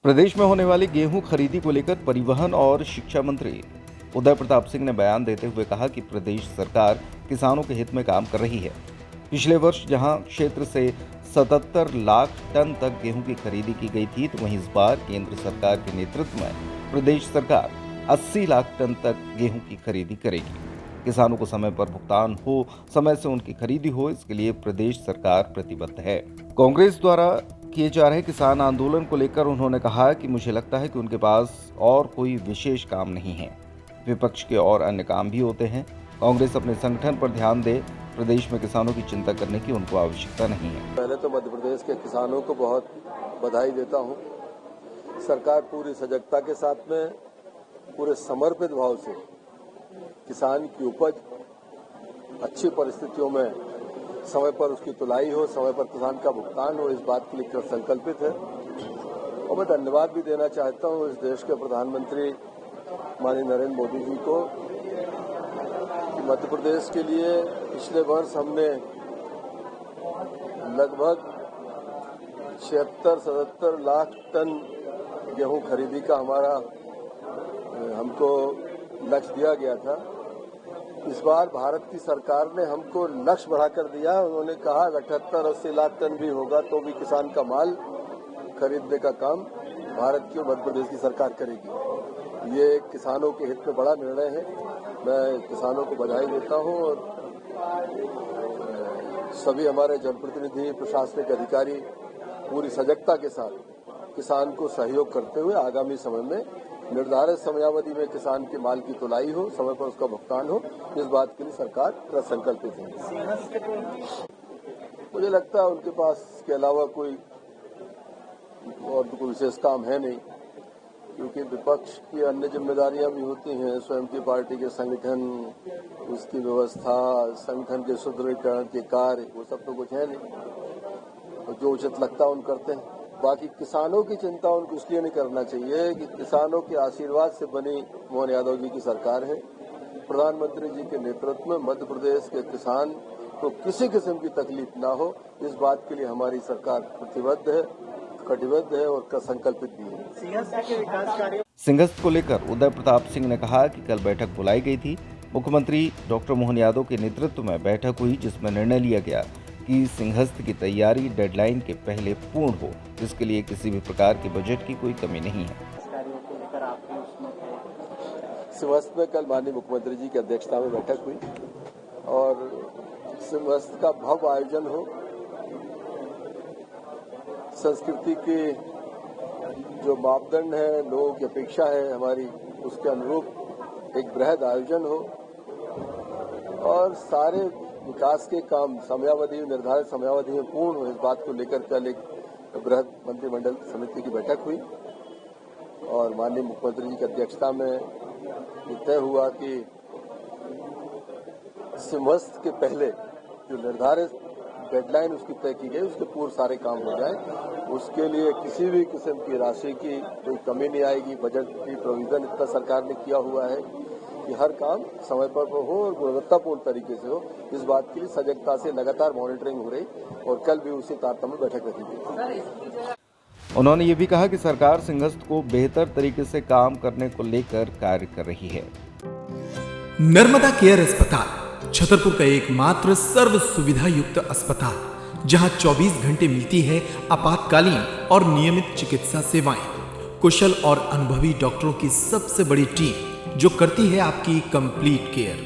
प्रदेश में होने वाली गेहूं खरीदी को लेकर परिवहन और शिक्षा मंत्री उदय प्रताप सिंह ने बयान देते हुए कहा कि प्रदेश सरकार किसानों के हित में काम कर रही है। पिछले वर्ष जहां क्षेत्र से 77 लाख टन तक गेहूं की खरीदी की गई थी, तो वहीं इस बार केंद्र सरकार के नेतृत्व में प्रदेश सरकार 80 लाख टन तक गेहूं की खरीदी करेगी। किसानों को समय पर भुगतान हो, समय से उनकी खरीदी हो, इसके लिए प्रदेश सरकार प्रतिबद्ध है। कांग्रेस द्वारा किए जा रहे किसान आंदोलन को लेकर उन्होंने कहा कि मुझे लगता है कि उनके पास और कोई विशेष काम नहीं है। विपक्ष के और अन्य काम भी होते हैं। कांग्रेस अपने संगठन पर ध्यान दे, प्रदेश में किसानों की चिंता करने की उनको आवश्यकता नहीं है। पहले तो मध्य प्रदेश के किसानों को बहुत बधाई देता हूं। सरकार पूरी सजगता के साथ में, पूरे समर्पित भाव से किसान की उपज अच्छी परिस्थितियों में समय पर उसकी तुलाई हो, समय पर किसान का भुगतान हो, इस बात के लिए संकल्पित है। और मैं धन्यवाद भी देना चाहता हूं इस देश के प्रधानमंत्री माननीय नरेंद्र मोदी जी को कि मध्य प्रदेश के लिए पिछले वर्ष हमने लगभग 76-77 लाख टन गेहूं खरीदी का हमको लक्ष्य दिया गया था। इस बार भारत की सरकार ने हमको लक्ष्य बढ़ाकर दिया। उन्होंने कहा 78-80 लाख टन भी होगा तो भी किसान का माल खरीदने का काम भारत की और मध्य प्रदेश की सरकार करेगी। ये किसानों के हित में बड़ा निर्णय है। मैं किसानों को बधाई देता हूं और सभी हमारे जनप्रतिनिधि, प्रशासनिक अधिकारी पूरी सजगता के साथ किसान को सहयोग करते हुए आगामी समय में निर्धारित समयावधि में किसान के माल की तुलाई हो, समय पर उसका भुगतान हो, इस बात के लिए सरकार संकल्पित है। मुझे लगता है उनके पास इसके अलावा कोई और कोई विशेष काम है नहीं, क्योंकि विपक्ष की अन्य जिम्मेदारियां भी होती हैं, स्वयं की पार्टी के संगठन, उसकी व्यवस्था, संगठन के सुदृढ़ीकरण के कार्य, वो सब तो कुछ है नहीं। और जो उचित लगता है उन करते हैं। बाकी किसानों की चिंता उनको इसलिए नहीं करना चाहिए कि किसानों के आशीर्वाद से बनी मोहन यादव जी की सरकार है। प्रधानमंत्री जी के नेतृत्व में मध्य प्रदेश के किसान को किसी किस्म की तकलीफ ना हो, इस बात के लिए हमारी सरकार प्रतिबद्ध है, कटिबद्ध है और संकल्पित भी है। सिंहस्थ को लेकर उदय प्रताप सिंह ने कहा कि कल बैठक बुलाई गई थी। मुख्यमंत्री डॉक्टर मोहन यादव के नेतृत्व में बैठक हुई, जिसमें निर्णय लिया गया कि सिंहस्थ की तैयारी डेडलाइन के पहले पूर्ण हो, जिसके लिए किसी भी प्रकार के बजट की कोई कमी नहीं है। सिंहस्थ में कल माननीय मुख्यमंत्री जी की अध्यक्षता में बैठक हुई और सिंहस्थ का भव्य आयोजन हो, संस्कृति की जो मापदंड है, लोगों की अपेक्षा है हमारी, उसके अनुरूप एक बृहद आयोजन हो और सारे विकास के काम समयावधि, निर्धारित समयावधि में पूर्ण हो, इस बात को लेकर कल एक बृहद मंत्रिमंडल समिति की बैठक हुई और माननीय मुख्यमंत्री जी की अध्यक्षता में तय हुआ कि सिंहस्थ के पहले जो निर्धारित डेडलाइन उसकी तय की गई, उसके पूर्व सारे काम हो जाए। उसके लिए किसी भी किस्म की राशि की कोई कमी नहीं आएगी। बजट की प्रोविजन इतना सरकार ने किया हुआ है कि हर काम समय पर हो और गुणवत्तापूर्ण तरीके से हो, इस बात के लिए सजगता से लगातार मॉनिटरिंग हो रही और कल भी उसी तारतम्य में बैठक रखी गई। उन्होंने ये भी कहा कि सरकार सिंहस्थ को बेहतर तरीके से काम करने को लेकर कार्य कर रही है। नर्मदा केयर अस्पताल छतरपुर का एकमात्र सर्व सुविधा युक्त अस्पताल, जहां 24 घंटे मिलती है आपातकालीन और नियमित चिकित्सा सेवाएं। कुशल और अनुभवी डॉक्टरों की सबसे बड़ी टीम जो करती है आपकी कंप्लीट केयर।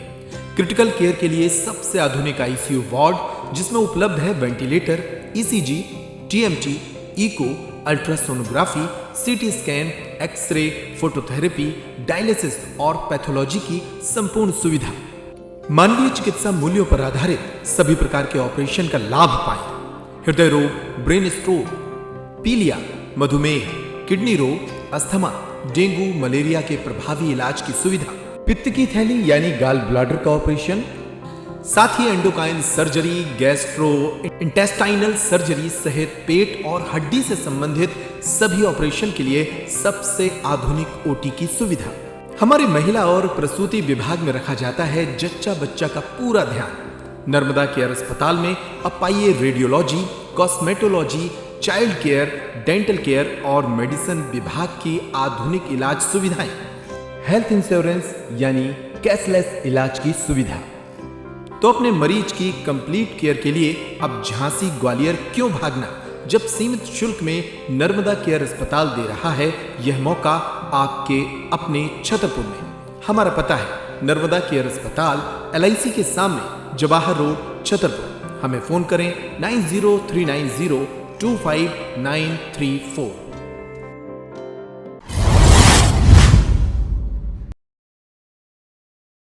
क्रिटिकल केयर के लिए सबसे आधुनिक आईसीयू वार्ड, जिसमें उपलब्ध है ventilator, ECG, TMT, echo, ultrasonography, CT scan, x ray, phototherapy, dialysis और पैथोलॉजी की संपूर्ण सुविधा। मानवीय चिकित्सा मूल्यों पर आधारित सभी प्रकार के ऑपरेशन का लाभ पाएं। हृदय रोग, ब्रेन स्ट्रोक, पीलिया, मधुमेह, किडनी रोग, अस्थमा, डेंगू, मलेरिया के प्रभावी इलाज की सुविधा, पित्त की थैली यानी गाल ब्लैडर का ऑपरेशन, साथ ही endocrine surgery, gastrointestinal surgery सहित पेट और हड्डी से संबंधित सभी ऑपरेशन के लिए सबसे आधुनिक ओटी की सुविधा। हमारी महिला और प्रसूति विभाग में रखा जाता है जच्चा बच्चा का पूरा ध्यान। नर्मदा केयर अस्पताल में अब पाइए radiology, cosmetology, child care, dental care और मेडिसिन विभाग की आधुनिक इलाज सुविधाएं, हेल्थ इंश्योरेंस यानी कैशलेस इलाज की सुविधा। तो अपने मरीज की कंप्लीट केयर के लिए अब झांसी ग्वालियर क्यों भागना, जब सीमित शुल्क में नर्मदा केयर अस्पताल दे रहा है यह मौका आपके अपने छतरपुर में। हमारा पता है नर्मदा केयर अस्पताल LIC के सामने, जवाहर रोड, छतरपुर। हमें फोन करें 9039025934।